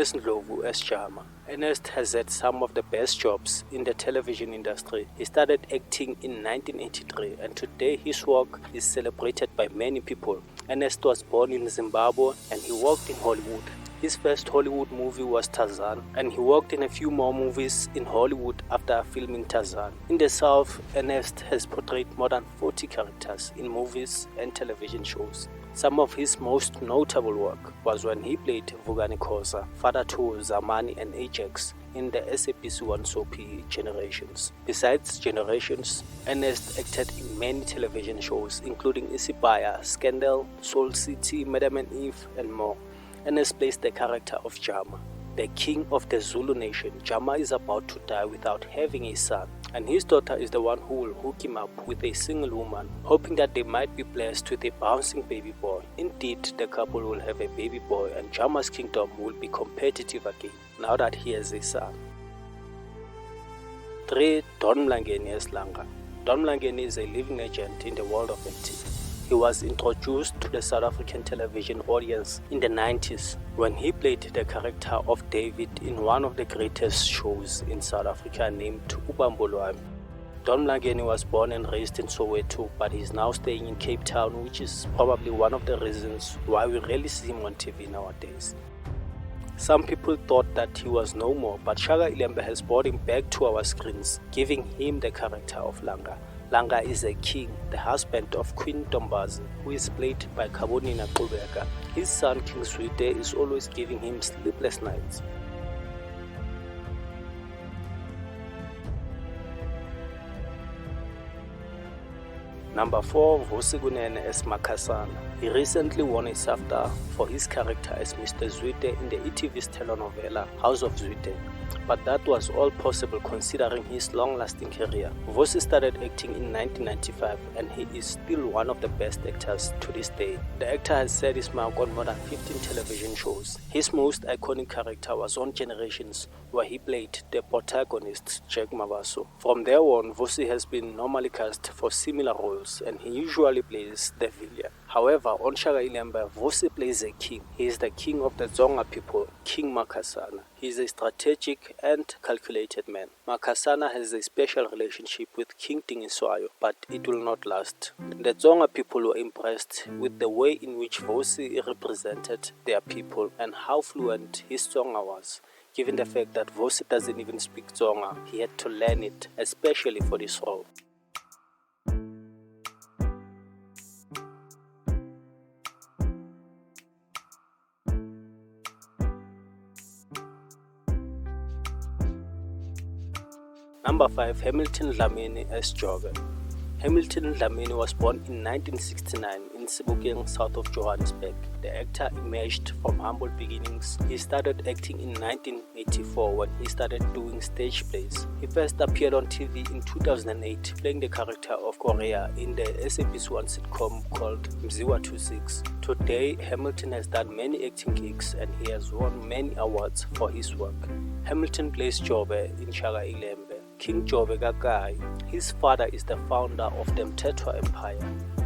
Ndlovu as Jama. Ernest has had some of the best jobs in the television industry. He started acting in 1983 and today his work is celebrated by many people. Ernest was born in Zimbabwe and he worked in Hollywood. His first Hollywood movie was Tarzan, and he worked in a few more movies in Hollywood after filming Tarzan. In the South, Ernest has portrayed more than 40 characters in movies and television shows. Some of his most notable work was when he played Vugani Khoza, father to Zamani and Ajax in the SABC1 soapy Generations. Besides Generations, Ernest acted in many television shows including Isibaya, Scandal, Soul City, Madam and Eve, and more. Ernest plays the character of Jama, the king of the Zulu nation. Jama is about to die without having a son, and his daughter is the one who will hook him up with a single woman, hoping that they might be blessed with a bouncing baby boy. Indeed, the couple will have a baby boy and Jama's kingdom will be competitive again, now that he has a son. 3. Don Mlangeni as Langa. Don Mlangeni is a living legend in the world of acting. He was introduced to the South African television audience in the 90s when he played the character of David in one of the greatest shows in South Africa named Ubambolwami. Don Mlangeni was born and raised in Soweto, but he's now staying in Cape Town, which is probably one of the reasons why we rarely see him on TV nowadays. Some people thought that he was no more, but Shaka Ilembe has brought him back to our screens, giving him the character of Langa. Langa is a king, the husband of Queen Dombazi, who is played by Kabonina Qubeka. His son King Zwide is always giving him sleepless nights. Number 4, Vusi Kunene as Makasana. He recently won a SAFTA for his character as Mr. Zwide in the ETV's telenovela House of Zwide. But that was all possible considering his long-lasting career. Vusi started acting in 1995 and he is still one of the best actors to this day. The actor has set his mark on more than 15 television shows. His most iconic character was on Generations, where he played the protagonist Jack Mabaso. From there on, Vusi has been normally cast for similar roles and he usually plays the villain. However, on Shaka Ilembe, Vusi plays a king. He is the king of the Dzonga people, King Makasana. He is a strategic and calculated man. Makasana has a special relationship with King Dingiswayo, but it will not last. The Dzonga people were impressed with the way in which Vusi represented their people and how fluent his Dzonga was. Given the fact that Vusi doesn't even speak Dzonga, he had to learn it, especially for this role. Number 5, Hamilton Dlamini as Jobe. Hamilton Dlamini was born in 1969 in Sebokeng, south of Johannesburg. The actor emerged from humble beginnings. He started acting in 1984 when he started doing stage plays. He first appeared on TV in 2008, playing the character of Korea in the SABC1 sitcom called Mziwa 26. Today, Hamilton has done many acting gigs and he has won many awards for his work. Hamilton plays Jobe in Shaka Ilembe. King Jobe Gagai. His father is the founder of the Mthethwa Empire,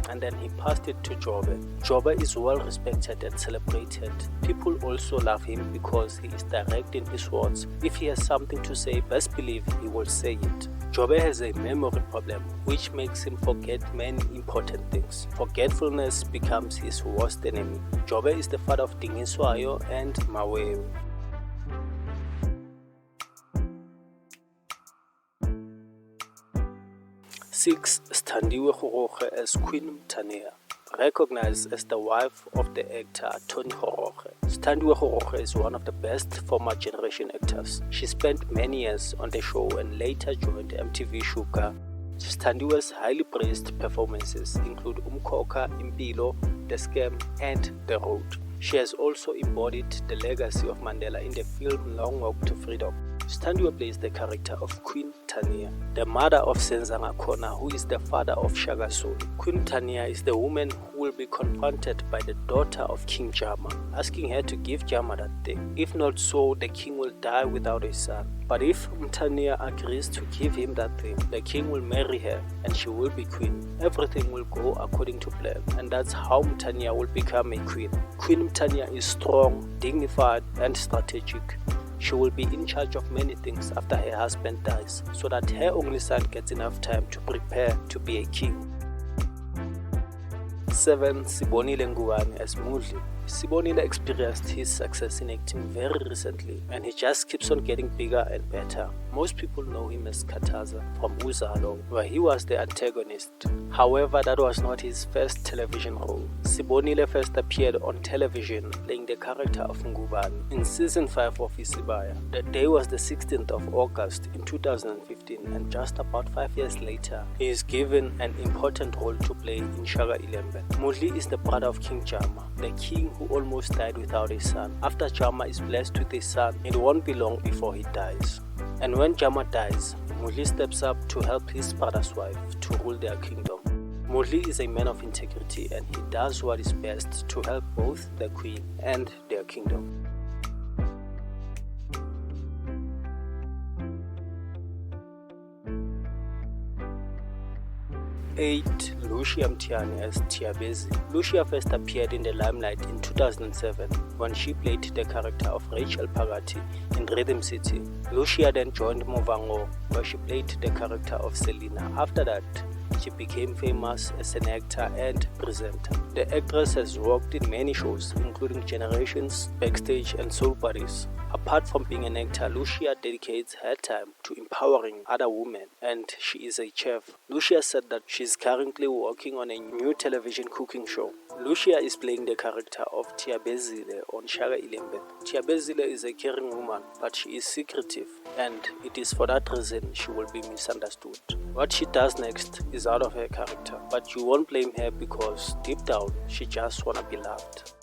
and then he passed it to Jobe. Jobe is well respected and celebrated. People also love him because he is direct in his words. If he has something to say, best believe he will say it. Jobe has a memory problem, which makes him forget many important things. Forgetfulness becomes his worst enemy. Jobe is the father of Dingiswayo and Mawewe. 6. Standiwe Goroge as Queen Mtanea. Recognized as the wife of the actor Tony Goroge, Standiwe Goroge is one of the best former generation actors. She spent many years on the show and later joined MTV Shuka. Standiwe's highly praised performances include Umkhokha, Impilo, The Scam, and The Road. She has also embodied the legacy of Mandela in the film Long Walk to Freedom. Sithandiwe plays the character of Queen Tania, the mother of Senzanga Khona, who is the father of Shaka Zulu. Queen Tania is the woman who will be confronted by the daughter of King Jama, asking her to give Jama that thing. If not so, the king will die without a son. But if Tania agrees to give him that thing, the king will marry her and she will be queen. Everything will go according to plan, and that's how Tania will become a queen. Queen Tania is strong, dignified, and strategic. She will be in charge of many things after her husband dies, so that her only son gets enough time to prepare to be a king. 7. Sibonile Ngubane as Mondzi. Sibonile experienced his success in acting very recently, and he just keeps on getting bigger and better. Most people know him as Kataza from Uzalo, where he was the antagonist. However, that was not his first television role. Sibonile first appeared on television playing the character of Ngubane in season 5 of Isibaya. The day was the 16th of August in 2015, and just about 5 years later, he is given an important role to play in Shaka Ilembe. Mondzi is the brother of King Jama, the king who almost died without a son. After Jama is blessed with a son, it won't be long before he dies. And when Jama dies, Mondzi steps up to help his brother's wife to rule their kingdom. Mondzi is a man of integrity, and he does what is best to help both the queen and their kingdom. 8. Lucia Mtiani as Tiabezi. Lucia first appeared in the limelight in 2007 when she played the character of Rachel Pagati in Rhythm City. Lucia then joined Movango, where she played the character of Selina. After that, she became famous as an actor and presenter. The actress has worked in many shows, including Generations, Backstage, and Soul Buddies. Apart from being an actor, Lucia dedicates her time to empowering other women, and she is a chef. Lucia said that she is currently working on a new television cooking show. Lucia is playing the character of Tiabezile on Shaka Ilembe. Tiabezile is a caring woman, but she is secretive, and it is for that reason she will be misunderstood. What she does next is out of her character, but you won't blame her because deep down she just wanna be loved.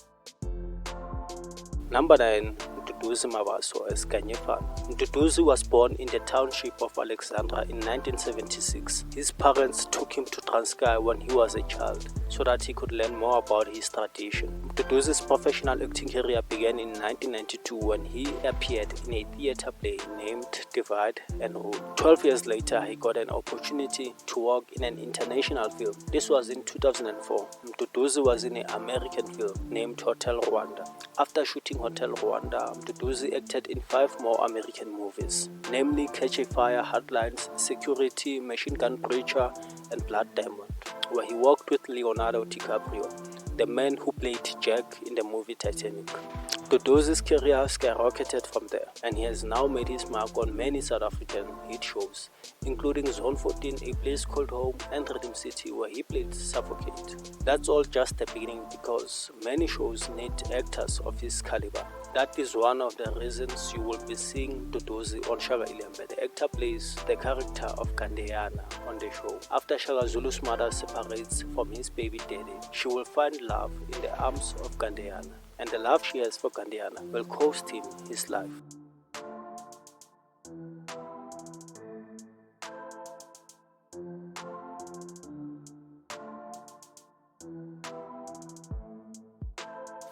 Number 9. Nduduzi Mabaso as Kanyefana. Nduduzi was born in the township of Alexandra in 1976. His parents took him to Transkei when he was a child so that he could learn more about his tradition. Nduduzi's professional acting career began in 1992 when he appeared in a theatre play named Divide and Rule. 12 years later, he got an opportunity to work in an international film. This was in 2004. Nduduzi was in an American film named Hotel Rwanda. After shooting Hotel Rwanda, Nduduzi acted in 5 more American movies, namely Catch a Fire, Hardlines, Security, Machine Gun Preacher, and Blood Diamond, where he worked with Leonardo DiCaprio, the man who played Jack in the movie Titanic. Nduduzi's career skyrocketed from there, and he has now made his mark on many South African hit shows, including Zone 14, A Place Called Home, and Rhythm City, where he played Suffocate. That's all just the beginning, because many shows need actors of his caliber. That is one of the reasons you will be seeing Nduduzi on Shaka Ilembe. The actor plays the character of Gandeyana on the show. After Shaka Zulu's mother separates from his baby daddy, she will find love in the arms of Gandeyana, and the love she has for Gandeyana will cost him his life.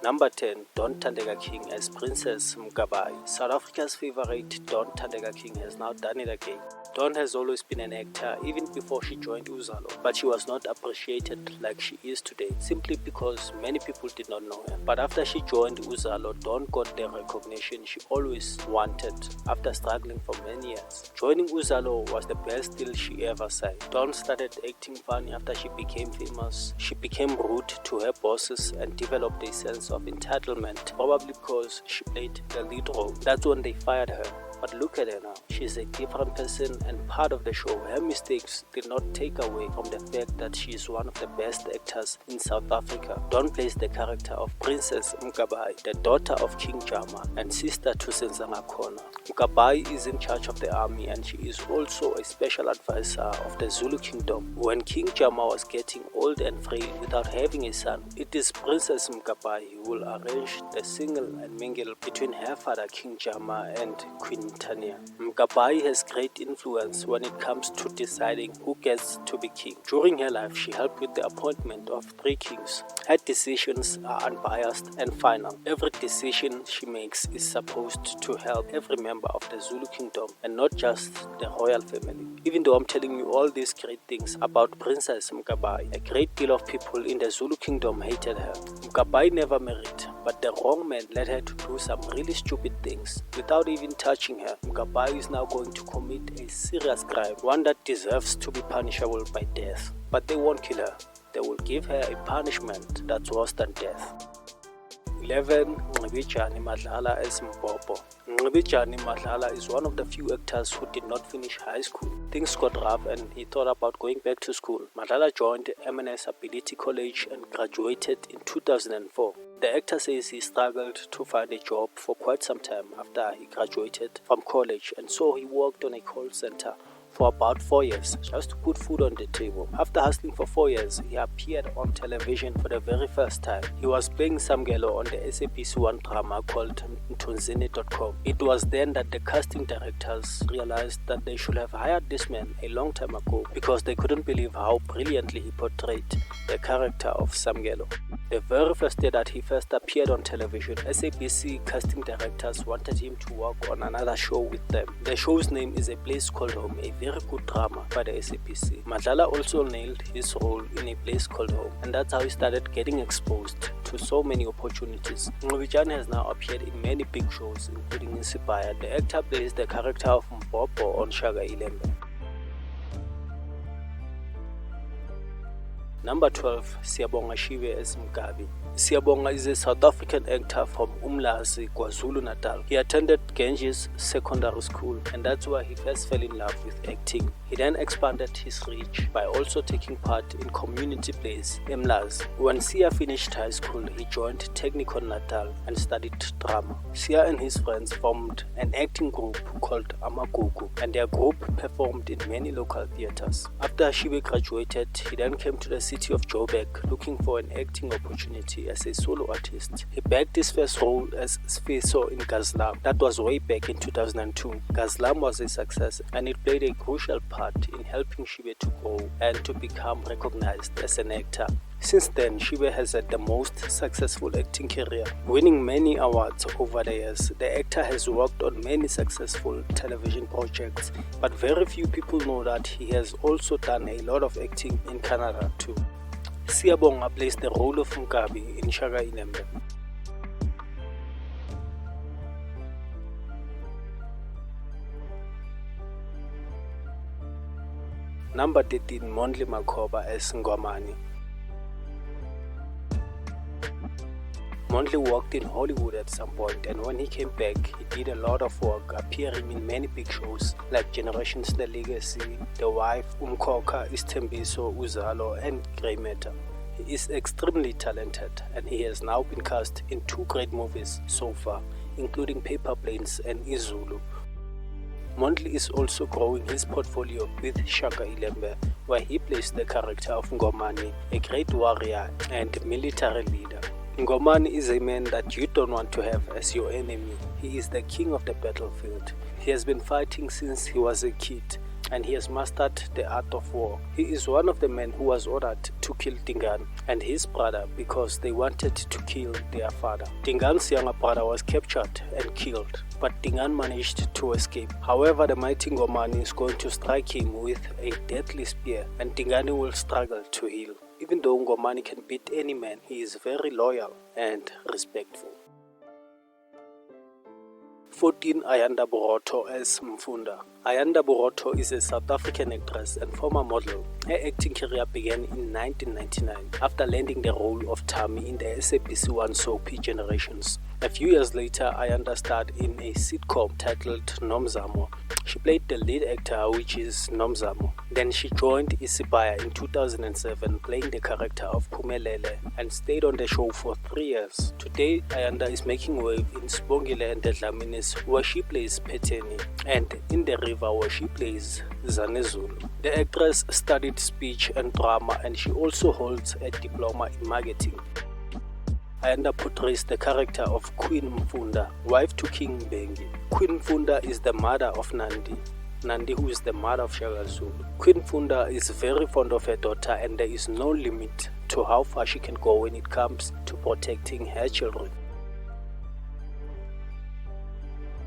Number 10. Don Thandeka King as Princess Mkabayi. South Africa's favorite Don Thandeka King has now done it again. Don has always been an actor even before she joined Uzalo, but she was not appreciated like she is today simply because many people did not know her. But after she joined Uzalo, Don got the recognition she always wanted after struggling for many years. Joining Uzalo was the best deal she ever signed. Don started acting funny after she became famous. She became rude to her bosses and developed a sense of entitlement, probably because she played the lead role. That's when they fired her. But look at her now. She's a different person and part of the show. Her mistakes did not take away from the fact that she is one of the best actors in South Africa. Don plays the character of Princess Mkabayi, the daughter of King Jama and sister to Senzanga Khona. Mkabayi is in charge of the army, and she is also a special advisor of the Zulu kingdom. When King Jama was getting old and frail without having a son, it is Princess Mkabayi who will arrange the single and mingle between her father King Jama and Queen tenure. Mkabayi has great influence when it comes to deciding who gets to be king. During her life, she helped with the appointment of 3 kings. Her decisions are unbiased and final. Every decision she makes is supposed to help every member of the Zulu kingdom and not just the royal family. Even though I'm telling you all these great things about Princess Mkabayi, a great deal of people in the Zulu kingdom hated her. Mkabayi never married, but the wrong man led her to do some really stupid things. Without even touching her, Mkabayi is now going to commit a serious crime, one that deserves to be punishable by death. But they won't kill her. They will give her a punishment that's worse than death. 11. Ngqibijani Madlala as Mpopo. Ngqibijani Madlala is one of the few actors who did not finish high school. Things got rough and he thought about going back to school. Madlala joined M&S Ability College and graduated in 2004. The actor says he struggled to find a job for quite some time after he graduated from college, and so he worked on a call center for about 4 years just to put food on the table. After hustling for 4 years, he appeared on television for the very first time. He was playing Samgelo on the SABC1 drama called Mtunzini.com. It was then that the casting directors realized that they should have hired this man a long time ago because they couldn't believe how brilliantly he portrayed the character of Samgelo. The very first day that he first appeared on television, SABC casting directors wanted him to work on another show with them. The show's name is A Place Called Home, a very good drama by the SABC. Madlala also nailed his role in A Place Called Home, and that's how he started getting exposed to so many opportunities. Ngqibijani has now appeared in many big shows, including Insipaya. The actor plays the character of Mpopo on Shaka Ilembe. Number 12. Siyabonga Shiwe as Mgabi. Siyabonga is a South African actor from Umlazi, KwaZulu-Natal. He attended Ganges Secondary School, and that's where he first fell in love with acting. He then expanded his reach by also taking part in community plays, Umlazi. When Sia finished high school, he joined Technikon Natal and studied drama. Sia and his friends formed an acting group called Amagugu, and their group performed in many local theaters. After Shiwe graduated, he then came to the city of Joburg looking for an acting opportunity as a solo artist. He bagged his first role as Sfiso in Gazlam. That was way back in 2002. Gazlam was a success, and it played a crucial part in helping Shiwe to grow and to become recognized as an actor. Since then, Shiwe has had the most successful acting career, winning many awards over the years. The actor has worked on many successful television projects, but very few people know that he has also done a lot of acting in Canada too. Siyabonga plays the role of Mgabi in Shaka Ilembe. Number 13. Mondli Makhoba as Ngomani. Mondli worked in Hollywood at some point, and when he came back, he did a lot of work, appearing in many big shows like Generations The Legacy, The Wife, Umkhokha, Ndumiso, Uzalo, and Grey Matter. He is extremely talented, and he has now been cast in 2 great movies so far, including Paper Planes and Izulu. Mondli is also growing his portfolio with Shaka Ilembe, where he plays the character of Ngomani, a great warrior and military leader. Ngomani is a man that you don't want to have as your enemy. He is the king of the battlefield. He has been fighting since he was a kid, and he has mastered the art of war. He is one of the men who was ordered to kill Dingaan and his brother because they wanted to kill their father. Dingaan's younger brother was captured and killed, but Dingaan managed to escape. However, the mighty Ngomani is going to strike him with a deadly spear, and Dingaan will struggle to heal. Even though Ngomani can beat any man, he is very loyal and respectful. 14. Ayanda Boro as Mfunda. Ayanda Boro is a South African actress and former model. Her acting career began in 1999 after landing the role of Tammy in the SABC1 soapy Generations. A few years later, Ayanda starred in a sitcom titled Nomzamo. She played the lead actor, which is Nomzamo. Then she joined Insipaya in 2007, playing the character of Phumelele, and stayed on the show for 3 years. Today, Ayanda is making wave in Sibongile and Dlamini's, where she plays Peteni, and in The River, where she plays Zanezulu. The actress studied speech and drama, and she also holds a diploma in marketing. Ayanda portrays the character of Queen Fundo, wife to King Bengi. Queen Fundo is the mother of Nandi, who is the mother of Shaka Zulu. Queen Fundo is very fond of her daughter, and there is no limit to how far she can go when it comes to protecting her children.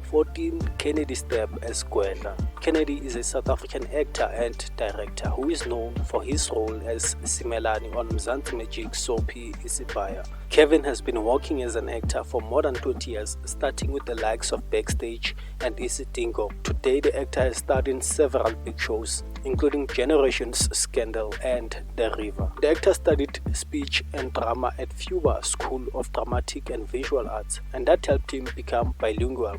14. Kennedy Step as Gwedla. Kennedy is a South African actor and director who is known for his role as Simelani on Mzansi Magic soapie Isibaya. Kevin has been working as an actor for more than 20 years, starting with the likes of Backstage and Isidingo. Today, the actor has starred in several big shows, including Generations, Scandal, and The River. The actor studied speech and drama at Fuba School of Dramatic and Visual Arts, and that helped him become bilingual.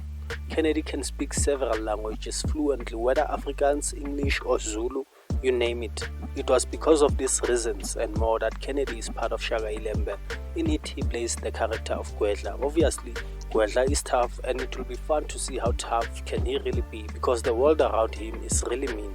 Kennedy can speak several languages fluently, whether Afrikaans, English, or Zulu, you name it. It was because of these reasons and more that Kennedy is part of Shaka Ilembe. In it, he plays the character of Gwedla. Obviously, Gwedla is tough, and it will be fun to see how tough can he really be, because the world around him is really mean.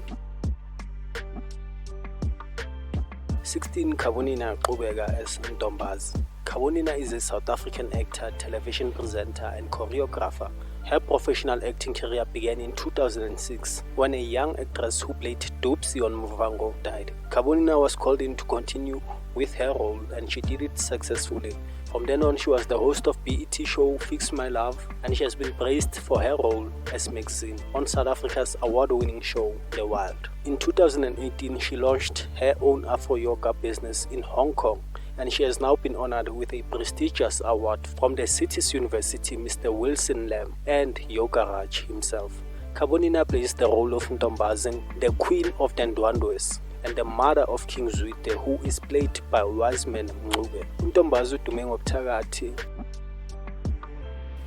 16. Kabonina Qubeka as Ntombazi. Kabonina is a South African actor, television presenter, and choreographer. Her professional acting career began in 2006 when a young actress who played Dopsy on Muvhango died. Kabonina was called in to continue with her role, and she did it successfully. From then on, she was the host of BET show Fix My Love, and she has been praised for her role as Maxine on South Africa's award-winning show The Wild. In 2018, she launched her own Afro yoga business in Hong Kong, and she has now been honored with a prestigious award from the city's university, Mr. Wilson Lam, and Yoga Raj himself. Kabonina plays the role of Ntombazi, the queen of the Ndwandwes, and the mother of King Zwide, who is played by Wiseman Mncube. Ntombazi udume ngobuthakathi.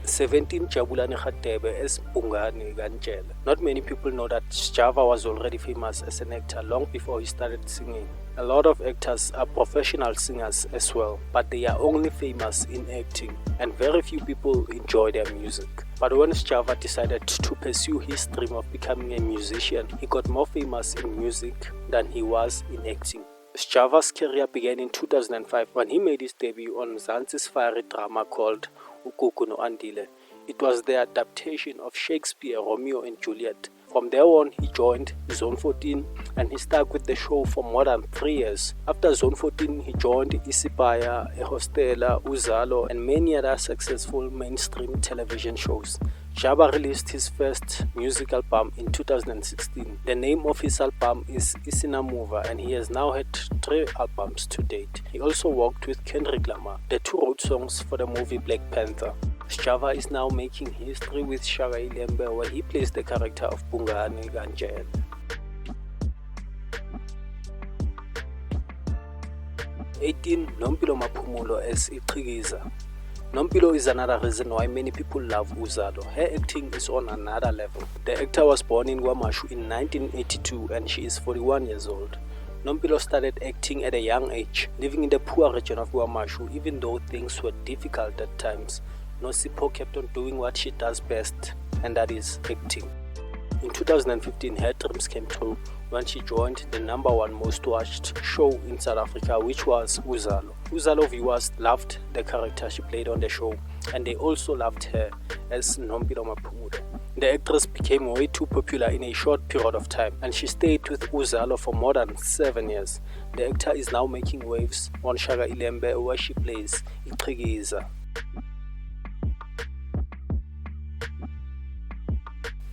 17. Jabulani Khatebe as Bungani Ganjela. Not many people know that Sjava was already famous as an actor long before he started singing. A lot of actors are professional singers as well, but they are only famous in acting, and very few people enjoy their music. But when Sjava decided to pursue his dream of becoming a musician, he got more famous in music than he was in acting. Sjava's career began in 2005 when he made his debut on Mzansi's fiery drama called Ugugu no Andile. It was the adaptation of Shakespeare Romeo and Juliet. From there on, he joined Zone 14 and he stuck with the show for more than 3 years. After Zone 14, he joined Isibaya, Ehostela, Uzalo, and many other successful mainstream television shows. Sjava released his first music album in 2016. The name of his album is Isinamuva, and he has now had 3 albums to date. He also worked with Kendrick Lamar. The 2 wrote songs for the movie Black Panther. Sjava is now making history with Shaka Ilembe, where he plays the character of Bungani Ganjela. 18. Nompilo Maphumulo as Iqhikiza. Nompilo is another reason why many people love Uzalo. Her acting is on another level. The actor was born in KwaMashu in 1982 and she is 41 years old. Nompilo started acting at a young age, living in the poor region of KwaMashu. Even though things were difficult at times, Nosipho kept on doing what she does best, and that is acting. In 2015, her dreams came true when she joined the #1 most watched show in South Africa, which was Uzalo. Uzalo viewers loved the character she played on the show, and they also loved her as Nompilo Maphumulo. The actress became way too popular in a short period of time, and she stayed with Uzalo for more than 7 years. The actor is now making waves on Shaka Ilembe, where she plays Iqhikiza.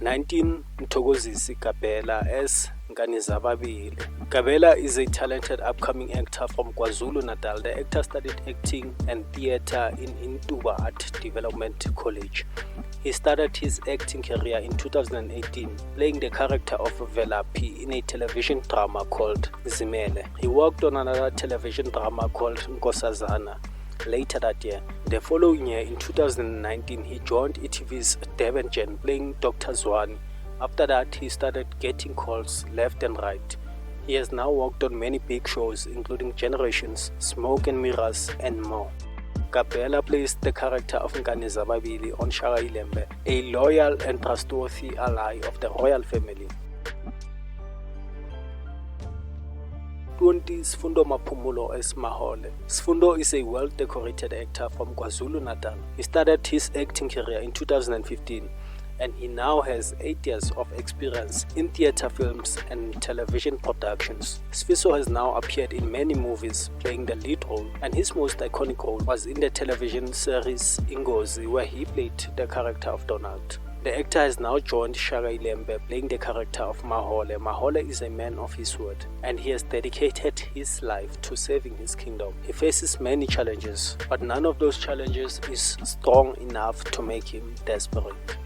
19. Mthokozisi Kabela as Nganizababili. Kabela is a talented upcoming actor from KwaZulu-Natal. The actor studied acting and theatre in Intuba Art Development College. He started his acting career in 2018, playing the character of Velaphi in a television drama called Zimele. He worked on another television drama called Nkosazana later that year. The following year, in 2019, he joined ETV's Durban Gen, playing Dr. Zwane. After that, he started getting calls left and right. He has now worked on many big shows, including Generations, Smoke and Mirrors, and more. Kabela plays the character of Nganizababili on Shaka Ilembe, a loyal and trustworthy ally of the royal family. 20, Fundo as Mahole. Fundo is a well-decorated actor from KwaZulu-Natal. He started his acting career in 2015 and he now has 8 years of experience in theatre films and television productions. Sithole has now appeared in many movies playing the lead role, and his most iconic role was in the television series Ngozi, where he played the character of Donald. The actor has now joined Shaka Ilembe playing the character of Mahole. Mahole is a man of his word and he has dedicated his life to saving his kingdom. He faces many challenges, but none of those challenges is strong enough to make him desperate.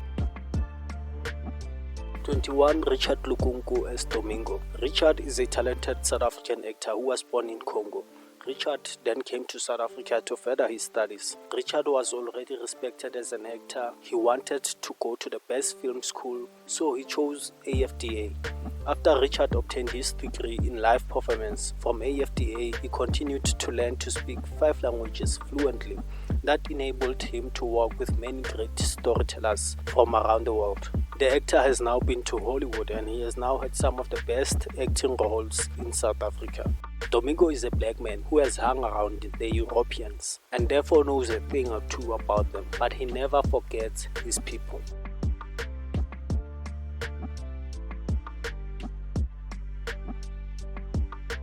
21, Richard Lukunku as Domingo. Richard is a talented South African actor who was born in Congo. Richard then came to South Africa to further his studies. Richard was already respected as an actor. He wanted to go to the best film school, so he chose AFDA. After Richard obtained his degree in live performance from AFDA, he continued to learn to speak 5 languages fluently. That enabled him to work with many great storytellers from around the world. The actor has now been to Hollywood and he has now had some of the best acting roles in South Africa. Domingo is a black man who has hung around the Europeans and therefore knows a thing or two about them, but he never forgets his people.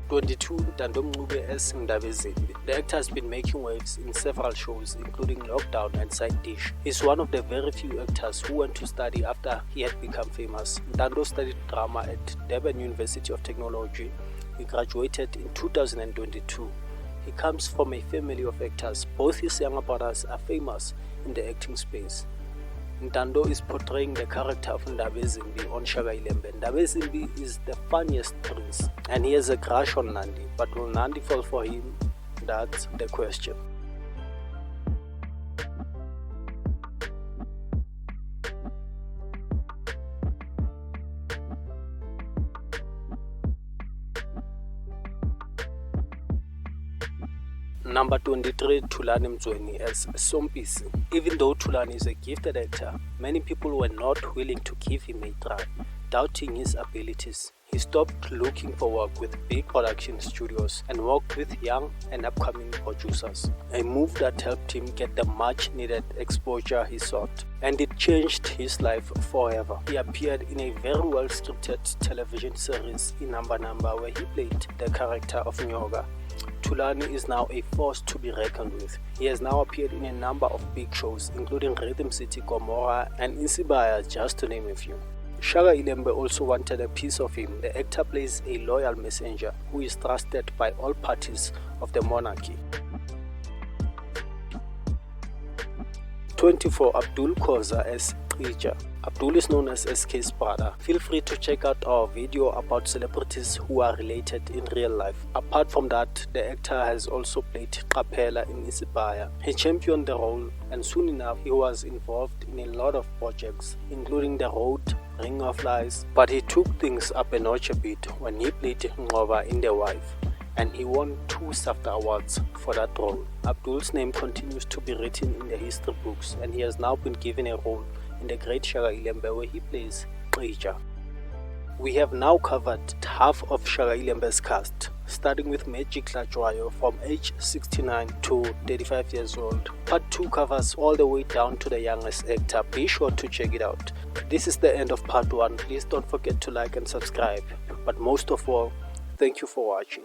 22, Nando as Ndumiso. The actor has been making waves in several shows including Lockdown and Side Dish. He's one of the very few actors who went to study after he had become famous. Nando studied drama at Durban University of Technology. He graduated in 2022. He comes from a family of actors. Both his younger brothers are famous in the acting space. Nando is portraying the character of Ndumiso on Shaka Ilembe. Ndumiso is the funniest prince and he has a crush on Nandi, but will Nandi fall for him? That's the question. Number 23, Tulani as Sompisi. Even though Tulani is a gifted actor, many people were not willing to give him a try, doubting his abilities. He stopped looking for work with big production studios and worked with young and upcoming producers, a move that helped him get the much needed exposure he sought. And it changed his life forever. He appeared in a very well scripted television series in Number where he played the character of Nyoga. Tulani is now a force to be reckoned with. He has now appeared in a number of big shows including Rhythm City, Gomorrah and Isibaya, just to name a few. Shaka Ilembe also wanted a piece of him. The actor plays a loyal messenger who is trusted by all parties of the monarchy. 24, Abdulkadir as Khija. Abdul is known as SK's brother. Feel free to check out our video about celebrities who are related in real life. Apart from that, the actor has also played Kapela in Isibaya. He championed the role and soon enough he was involved in a lot of projects including The Road, Ring of Lies, but he took things up a notch a bit when he played Ngoba in The Wife, and he won 2 SAFTA awards for that role. Abdul's name continues to be written in the history books and he has now been given a role in the great Shaka Ilembe where he plays Khija. We have now covered half of Shaka Ilembe's cast, starting with Magic Latjwayo from age 69 to 35 years old. Part 2 covers all the way down to the youngest actor. Be sure to check it out. This is the end of part 1. Please don't forget to like and subscribe. But most of all, thank you for watching.